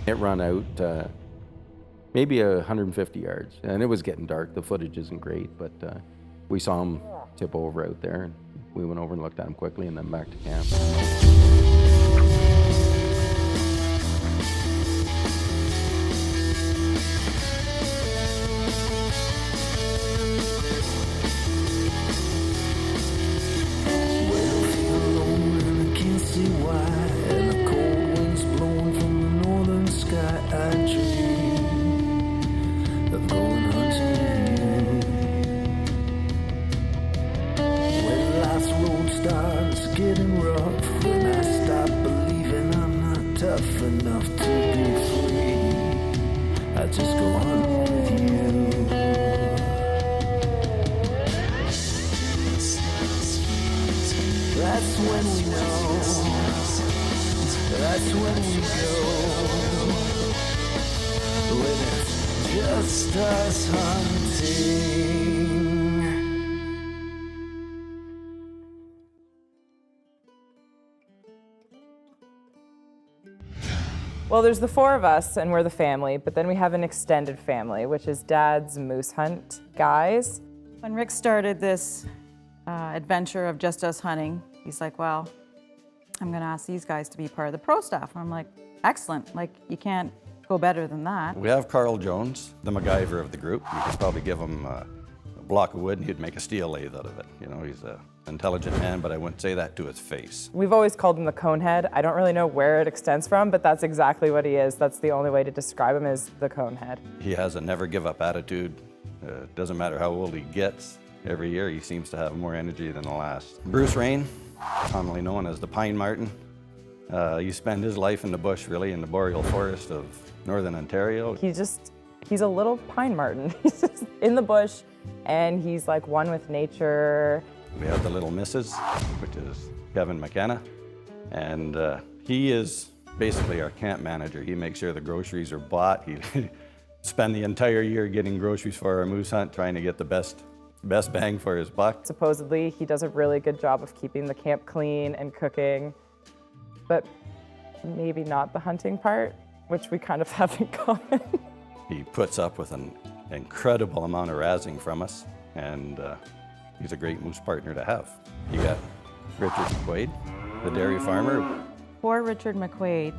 It run out maybe 150 yards, and it was getting dark. The footage isn't great, but we saw him tip over out there, and we went over and looked at him quickly and then back to camp. Getting rough when I stop believing I'm not tough enough to be free. I just go on with you. That's when we know. That's when we go. When it's just us hunting. Well, there's the four of us, and we're the family, but then we have an extended family, which is Dad's moose hunt guys. When Rick started this adventure of just us hunting, he's like, well, I'm gonna ask these guys to be part of the pro staff. And I'm like, excellent, like you can't go better than that. We have Carl Jones, the MacGyver of the group. You could probably give him a block of wood and he'd make a steel lathe out of it. You know, he's an intelligent man, but I wouldn't say that to his face. We've always called him the Conehead. I don't really know where it extends from, but that's exactly what he is. That's the only way to describe him, is the Conehead. He has a never give up attitude. Doesn't matter how old he gets, every year he seems to have more energy than the last. Bruce Rain, commonly known as the Pine Marten. He spent his life in the bush, really, in the boreal forest of northern Ontario. He's a little pine marten. He's just in the bush, and he's like one with nature. We have the Little Missus, which is Kevin McKenna, and he is basically our camp manager. He makes sure the groceries are bought. He spend the entire year getting groceries for our moose hunt, trying to get the best bang for his buck. Supposedly, he does a really good job of keeping the camp clean and cooking, but maybe not the hunting part, which we kind of have in common. He puts up with an incredible amount of razzing from us, and he's a great moose partner to have. You got Richard McQuaid, the dairy farmer. Poor Richard McQuaid,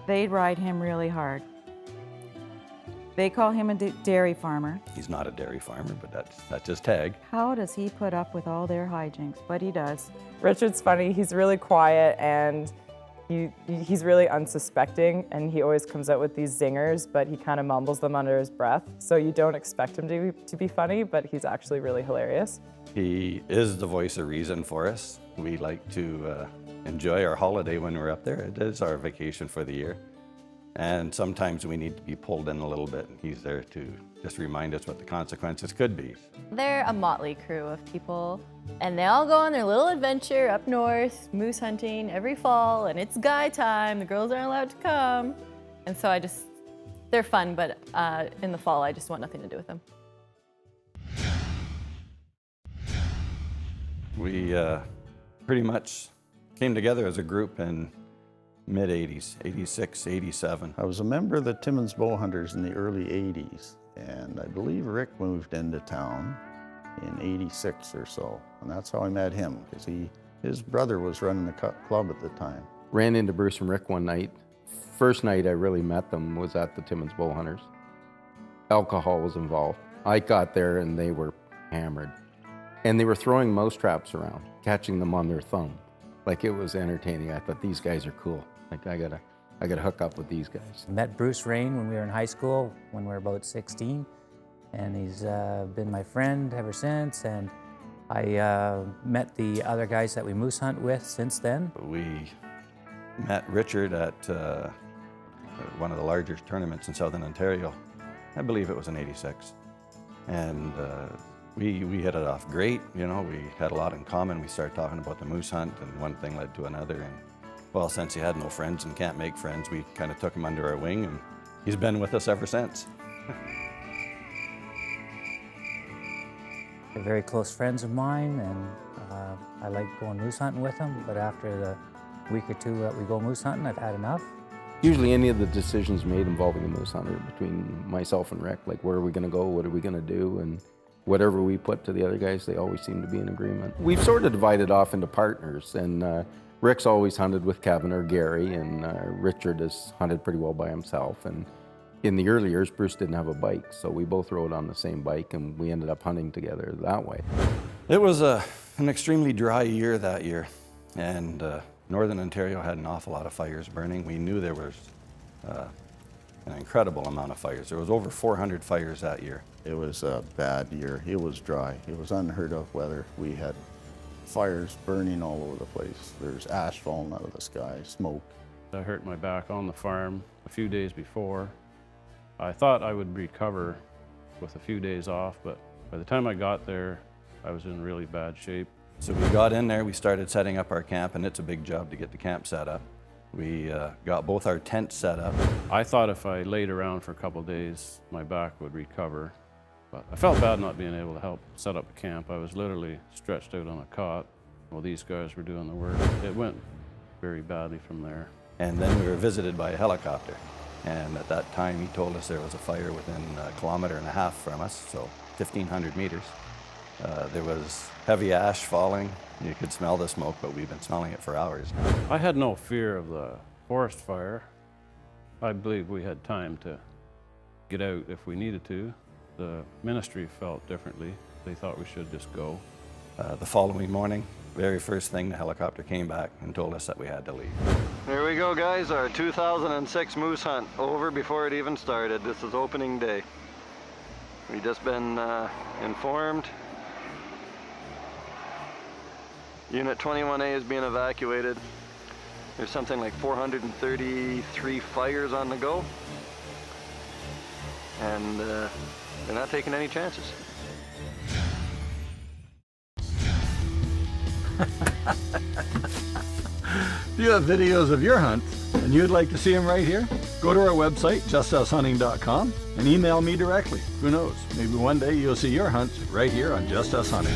they ride him really hard. They call him a dairy farmer. He's not a dairy farmer, but that's his tag. How does he put up with all their hijinks? But he does. Richard's funny. He's really quiet, and he's really unsuspecting, and he always comes out with these zingers, but he kind of mumbles them under his breath. So you don't expect him to be funny, but he's actually really hilarious. He is the voice of reason for us. We like to enjoy our holiday when we're up there. It is our vacation for the year. And sometimes we need to be pulled in a little bit, and he's there to just remind us what the consequences could be. They're a motley crew of people, and they all go on their little adventure up north, moose hunting every fall, and it's guy time. The girls aren't allowed to come. And so they're fun, but in the fall, I just want nothing to do with them. We pretty much came together as a group in mid-80s, 86, 87. I was a member of the Timmins Bowhunters in the early 80s, and I believe Rick moved into town in 86 or so, and that's how I met him, because his brother was running the club at the time. Ran into Bruce and Rick one night. First night I really met them was at the Timmins Bowhunters. Alcohol was involved. I got there and they were hammered. And they were throwing mouse traps around, catching them on their thumb. Like, it was entertaining. I thought, these guys are cool. Like, I gotta hook up with these guys. I met Bruce Rain when we were in high school, when we were about 16, and he's been my friend ever since, and I met the other guys that we moose hunt with since then. We met Richard at one of the larger tournaments in Southern Ontario. I believe it was in 86. And we hit it off great. You know, we had a lot in common. We started talking about the moose hunt, and one thing led to another. And well, since he had no friends and can't make friends, we kind of took him under our wing, and he's been with us ever since. They're very close friends of mine, and I like going moose hunting with them, but after the week or two that we go moose hunting, I've had enough. Usually any of the decisions made involving a moose hunter between myself and Rick, like where are we gonna go, what are we gonna do, and whatever we put to the other guys, they always seem to be in agreement. We've sort of divided off into partners, and Rick's always hunted with Kevin or Gary, and Richard has hunted pretty well by himself. And in the early years, Bruce didn't have a bike, so we both rode on the same bike, and we ended up hunting together that way. It was an extremely dry year that year, and Northern Ontario had an awful lot of fires burning. We knew there was an incredible amount of fires. There was over 400 fires that year. It was a bad year. It was dry. It was unheard of weather. We had fires burning all over the place. There's ash falling out of the sky, smoke. I hurt my back on the farm a few days before. I thought I would recover with a few days off, but by the time I got there, I was in really bad shape. So we got in there, we started setting up our camp, and it's a big job to get the camp set up. We got both our tents set up. I thought if I laid around for a couple days, my back would recover, but I felt bad not being able to help set up the camp. I was literally stretched out on a cot while these guys were doing the work. It went very badly from there. And then we were visited by a helicopter. And at that time, he told us there was a fire within 1.5 kilometers from us, so 1,500 meters. There was heavy ash falling. You could smell the smoke, but we've been smelling it for hours now. I had no fear of the forest fire. I believe we had time to get out if we needed to. The ministry felt differently. They thought we should just go. The following morning, very first thing, the helicopter came back and told us that we had to leave. Here we go, guys. Our 2006 moose hunt over before it even started. This is opening day. We've just been informed. Unit 21A is being evacuated. There's something like 433 fires on the go. And they're not taking any chances. If you have videos of your hunts and you'd like to see them right here, go to our website, justushunting.com, and email me directly. Who knows, maybe one day you'll see your hunts right here on Just Us Hunting.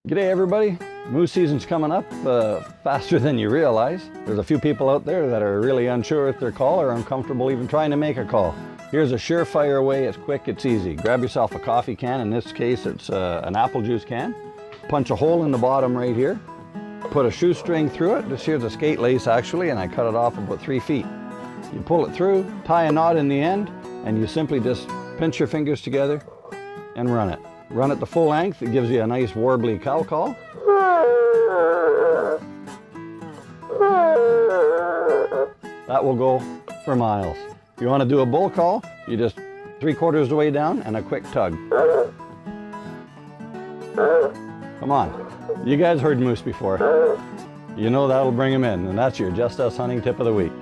G'day everybody. Moose season's coming up faster than you realize. There's a few people out there that are really unsure with their call or uncomfortable even trying to make a call. Here's a surefire way. It's quick, it's easy. Grab yourself a coffee can. In this case, it's an apple juice can. Punch a hole in the bottom right here. Put a shoestring through it. This here's a skate lace actually, and I cut it off about 3 feet. You pull it through, tie a knot in the end, and you simply just pinch your fingers together and run it. Run it the full length. It gives you a nice warbly cow call. That will go for miles. If you want to do a bull call, you just 3/4 the way down and a quick tug. Come on. You guys heard moose before. You know that'll bring them in, and that's your Just Us Hunting tip of the week.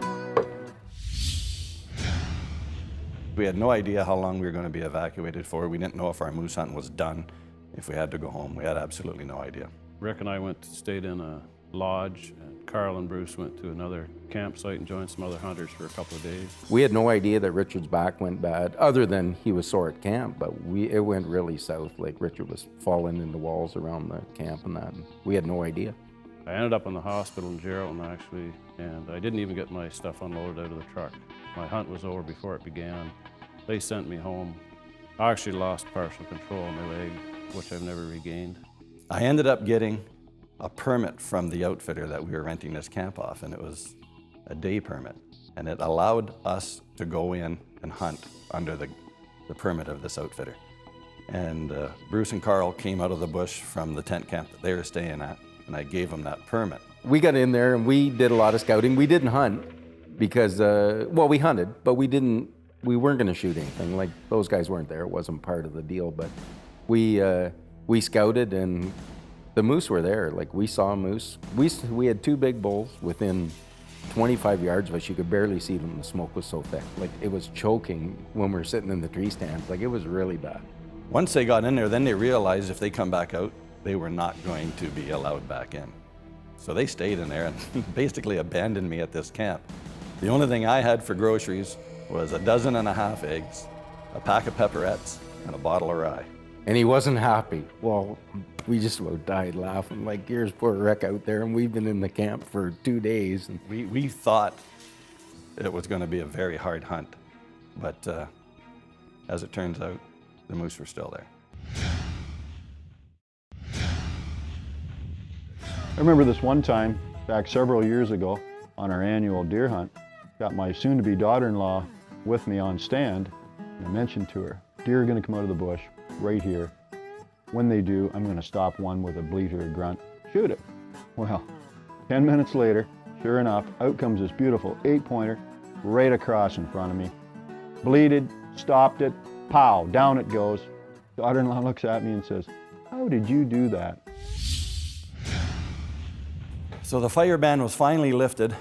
We had no idea how long we were going to be evacuated for. We didn't know if our moose hunt was done, if we had to go home. We had absolutely no idea. Rick and I stayed in a lodge, and Carl and Bruce went to another campsite and joined some other hunters for a couple of days. We had no idea that Richard's back went bad, other than he was sore at camp, but it went really south. Like Richard was falling into walls around the camp and that, and we had no idea. I ended up in the hospital in Geraldton actually, and I didn't even get my stuff unloaded out of the truck. My hunt was over before it began. They sent me home. I actually lost partial control of my leg, which I've never regained. I ended up getting a permit from the outfitter that we were renting this camp off, and it was a day permit. And it allowed us to go in and hunt under the permit of this outfitter. And Bruce and Carl came out of the bush from the tent camp that they were staying at, and I gave them that permit. We got in there and we did a lot of scouting. We didn't hunt because, well, we hunted, but we weren't gonna shoot anything. Like those guys weren't there, it wasn't part of the deal, but we scouted and the moose were there. Like we saw moose. We had 2 big bulls within 25 yards of us. You could barely see them, the smoke was so thick. Like it was choking when we were sitting in the tree stands. Like it was really bad. Once they got in there, then they realized if they come back out, they were not going to be allowed back in. So they stayed in there and basically abandoned me at this camp. The only thing I had for groceries was 1.5 dozen eggs, a pack of pepperettes, and a bottle of rye. And he wasn't happy. Well, we just about died laughing. Like, here's poor Rick out there, and we've been in the camp for 2 days. And We thought it was going to be a very hard hunt, but as it turns out, the moose were still there. I remember this one time, back several years ago, on our annual deer hunt, got my soon-to-be daughter-in-law with me on stand, and I mentioned to her, deer are gonna come out of the bush right here. When they do, I'm gonna stop one with a bleat or a grunt, shoot it. Well, 10 minutes later, sure enough, out comes this beautiful 8-pointer right across in front of me. Bleated, stopped it, pow, down it goes. Daughter-in-law looks at me and says, "How did you do that?" So the fire ban was finally lifted,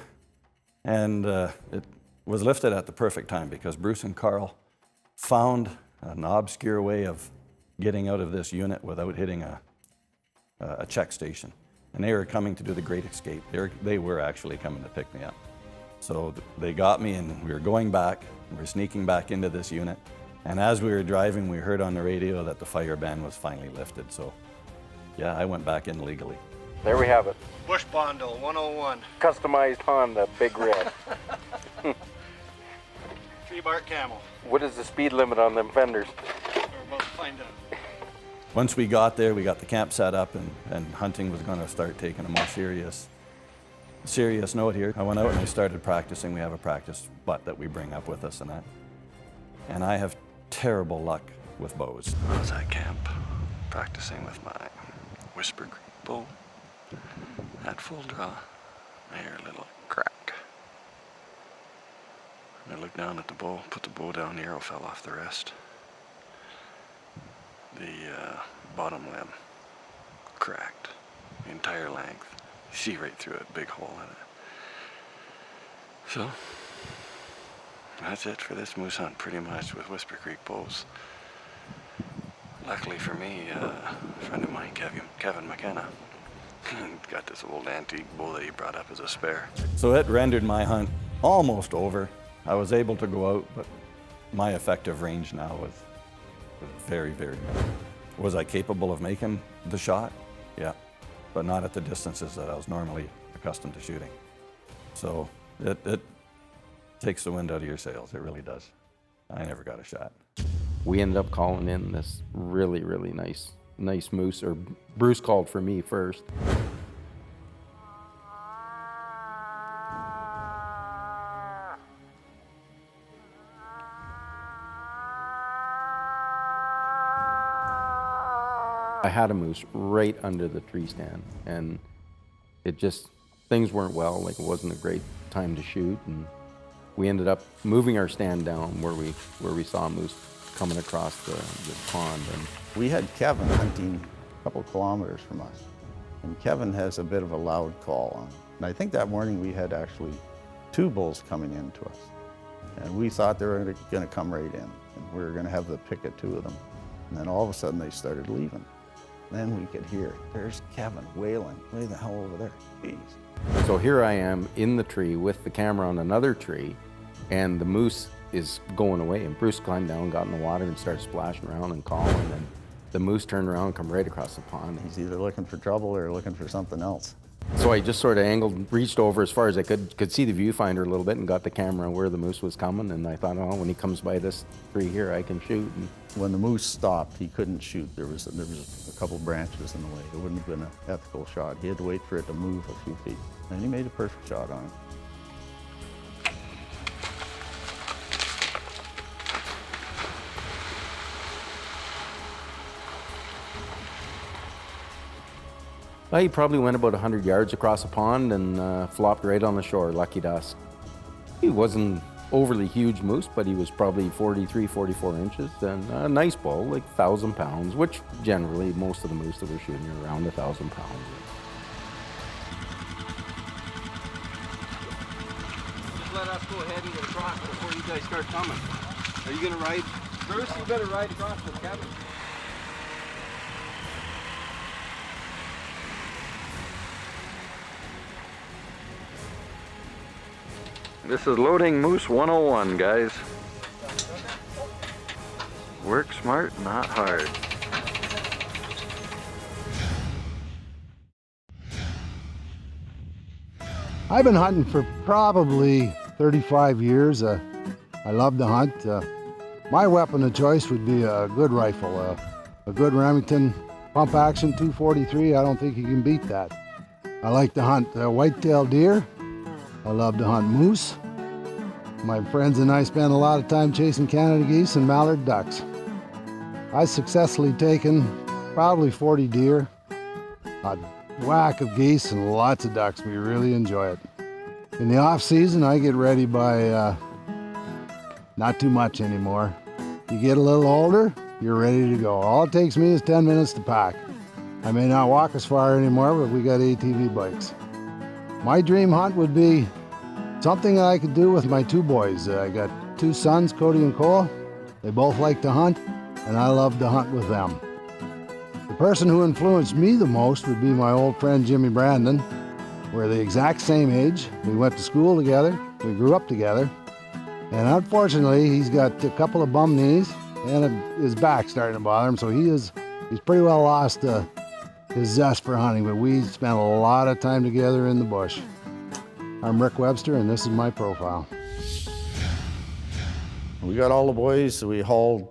and it was lifted at the perfect time because Bruce and Carl found an obscure way of getting out of this unit without hitting a check station. And they were coming to do the Great Escape. They were actually coming to pick me up. So they got me, and we were going back. We were sneaking back into this unit. And as we were driving, we heard on the radio that the fire ban was finally lifted. So yeah, I went back in legally. there we have it. Bush Bondo 101. Customized Honda, big red. Tree bark camel. What is the speed limit on them fenders? We're about to find out. Once we got there, we got the camp set up, and hunting was going to start taking a more serious note here. I went out and I started practicing. We have a practice butt that we bring up with us and that. And I have terrible luck with bows. I was at camp practicing with my Whisper Creek bow. At full draw, I hear a little crack. And I looked down at the bow, put the bow down, the arrow fell off the rest. The bottom limb cracked, the entire length. You see right through it, big hole in it. So, that's it for this moose hunt, pretty much, with Whisper Creek bows. Luckily for me, a friend of mine, Kevin McKenna, got this old antique bow that he brought up as a spare. So it rendered my hunt almost over. I was able to go out, but my effective range now was very, very limited. Was I capable of making the shot? Yeah, but not at the distances that I was normally accustomed to shooting. So it takes the wind out of your sails, it really does. I never got a shot. We ended up calling in this really, really nice moose, or Bruce called for me first. I had a moose right under the tree stand, and it just, things weren't well, like it wasn't a great time to shoot, and we ended up moving our stand down where we saw a moose coming across the pond. And We had Kevin hunting a couple kilometers from us, and Kevin has a bit of a loud call on. And I think that morning we had actually 2 bulls coming in to us, and we thought they were going to come right in, and we were going to have the pick of 2 of them. And then all of a sudden they started leaving. Then we could hear, there's Kevin wailing, way the hell over there. Jeez. so here I am in the tree with the camera on another tree, and the moose is going away. And Bruce climbed down, got in the water, and started splashing around and calling. And the moose turned around and come right across the pond. He's either looking for trouble or looking for something else. So I just sort of angled, reached over as far as I could see the viewfinder a little bit, and got the camera where the moose was coming. And I thought, oh, when he comes by this tree here, I can shoot. And When the moose stopped, he couldn't shoot. There was a couple branches in the way. It wouldn't have been an ethical shot. He had to wait for it to move a few feet. And he made a perfect shot on it. well, he probably went about 100 yards across the pond and flopped right on the shore, lucky to us. He wasn't overly huge moose, but he was probably 43, 44 inches, and a nice bull, like 1,000 pounds, which generally most of the moose that we're shooting are around 1,000 pounds. Just let us go ahead and get across before you guys start coming. Are you gonna ride? Bruce, you better ride across with Kevin. This is Loading Moose 101, guys. Work smart, not hard. I've been hunting for probably 35 years. I love to hunt. My weapon of choice would be a good rifle, a good Remington pump action 243. I don't think you can beat that. I like to hunt white-tailed deer. I love to hunt moose. My friends and I spend a lot of time chasing Canada geese and mallard ducks. I've successfully taken probably 40 deer, a whack of geese, and lots of ducks. We really enjoy it. In the off season, I get ready by not too much anymore. You get a little older, you're ready to go. All it takes me is 10 minutes to pack. I may not walk as far anymore, but we got ATV bikes. My dream hunt would be something that I could do with my two boys. I got two sons, Cody and Cole. They both like to hunt, and I love to hunt with them. The person who influenced me the most would be my old friend Jimmy Brandon. We're the exact same age. We went to school together. We grew up together. And unfortunately, he's got a couple of bum knees and his back starting to bother him, so he's pretty well lost his zest for hunting, but we spent a lot of time together in the bush. I'm Rick Webster, and this is my profile. We got all the boys, so we hauled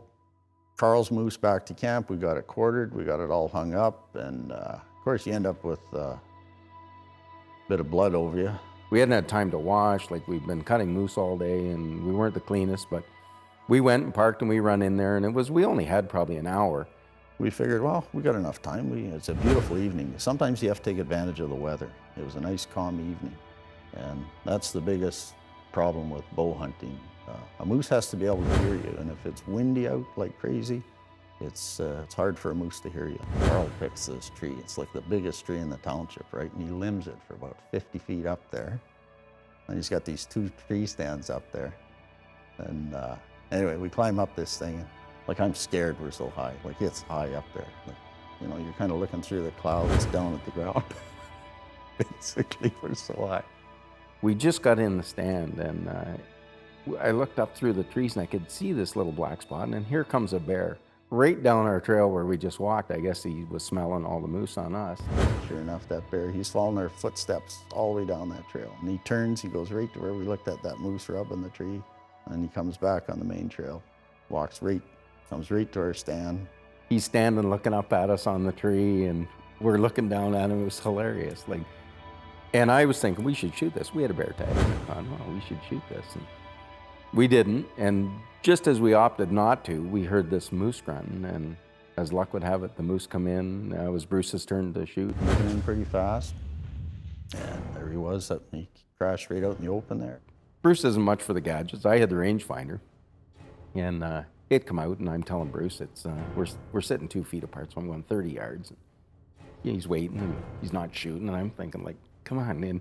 Carl's moose back to camp. We got it quartered, we got it all hung up, and of course you end up with a bit of blood over you. We hadn't had time to wash, like we'd been cutting moose all day, and we weren't the cleanest, but we went and parked and we run in there, and we only had probably an hour. We figured, well, we got enough time. It's a beautiful evening. Sometimes you have to take advantage of the weather. It was a nice, calm evening. And that's the biggest problem with bow hunting. A moose has to be able to hear you, and if it's windy out like crazy, it's hard for a moose to hear you. Carl picks this tree. It's like the biggest tree in the township, right? And he limbs it for about 50 feet up there. And he's got these two tree stands up there. And anyway, we climb up this thing. And, like, I'm scared we're so high. Like, it's high up there. Like, you know, you're kind of looking through the clouds down at the ground. Basically, we're so high. We just got in the stand, and I looked up through the trees, and I could see this little black spot, and here comes a bear. Right down our trail where we just walked. I guess he was smelling all the moose on us. Sure enough, that bear, he's following our footsteps all the way down that trail. And he turns, he goes right to where we looked at that moose rub in the tree, and he comes back on the main trail, comes right to our stand. He's standing looking up at us on the tree, and we're looking down at him. It was hilarious. And I was thinking, we should shoot this. We had a bear tag. And I thought, no, we should shoot this. And we didn't. And just as we opted not to, we heard this moose grunting. And as luck would have it, the moose come in. It was Bruce's turn to shoot. He came in pretty fast. And there he was. He crashed right out in the open there. Bruce isn't much for the gadgets. I had the rangefinder. And it come out, and I'm telling Bruce, we're sitting 2 feet apart, so I'm going 30 yards. He's waiting, and he's not shooting, and I'm thinking, like, come on. And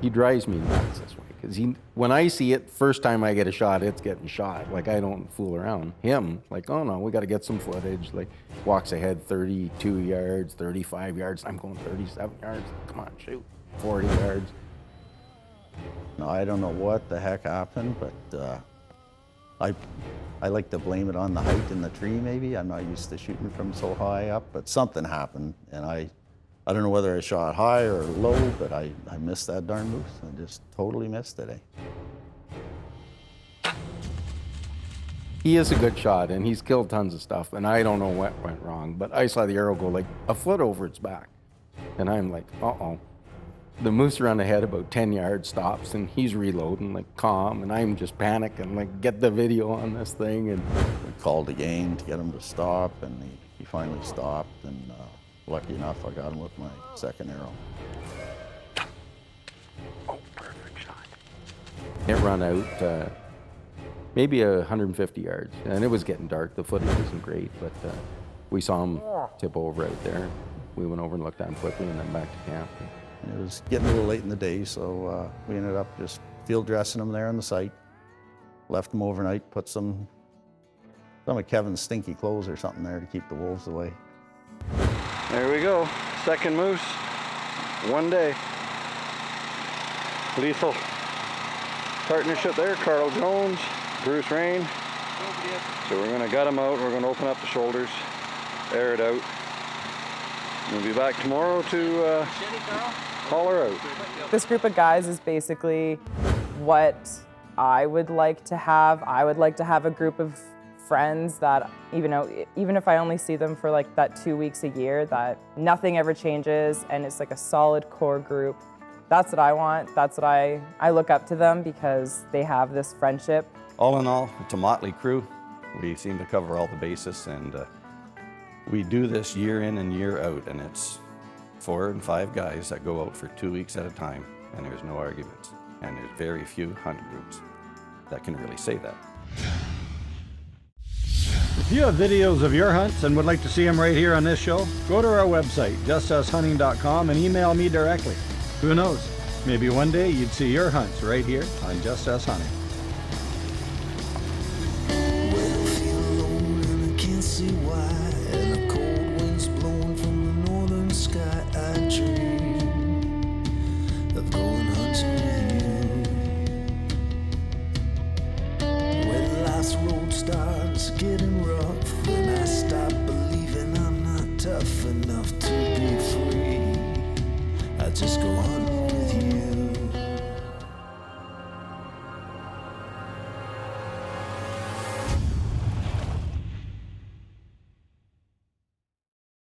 he drives me nuts this way, because when I see it, first time I get a shot, it's getting shot. Like, I don't fool around. Him, like, oh no, we got to get some footage. Like, walks ahead 32 yards, 35 yards. I'm going 37 yards. Come on, shoot. 40 yards. No, I don't know what the heck happened, but I like to blame it on the height in the tree, maybe. I'm not used to shooting from so high up, but something happened, and I don't know whether I shot high or low, but I missed that darn moose. I just totally missed it, He is a good shot, and he's killed tons of stuff, and I don't know what went wrong, but I saw the arrow go like a foot over its back, and I'm like, uh-oh. The moose run ahead about 10 yards, stops, and he's reloading, like, calm, and I'm just panicking, like, get the video on this thing. And we called again to get him to stop, and he finally stopped, and lucky enough, I got him with my second arrow. Oh, perfect shot. It run out maybe 150 yards, and it was getting dark. The footage isn't great, but we saw him tip over out there. We went over and looked at him quickly, and then back to camp. It was getting a little late in the day, so we ended up just field dressing them there on the site. Left them overnight, put some of Kevin's stinky clothes or something there to keep the wolves away. There we go, second moose, one day. Lethal partnership there, Carl Jones, Bruce Rain. So we're gonna gut him out, we're gonna open up the shoulders, air it out. We'll be back tomorrow to Call her out. This group of guys is basically what I would like to have. I would like to have a group of friends that, even if I only see them for like that 2 weeks a year, that nothing ever changes and it's like a solid core group. That's what I want. That's what I look up to them because they have this friendship. All in all, it's a motley crew. We seem to cover all the bases, and we do this year in and year out, and it's 4 and 5 guys that go out for 2 weeks at a time, and there's no arguments. And there's very few hunt groups that can really say that. If you have videos of your hunts and would like to see them right here on this show, go to our website, justushunting.com, and email me directly. Who knows? Maybe one day you'd see your hunts right here on Just Us Hunting. Well, I feel alone and I can't see why. And the cold winds blowing from the northern sky. I dream of going hunting with you. When life's road starts getting rough, and I stop believing I'm not tough enough to be free, I just go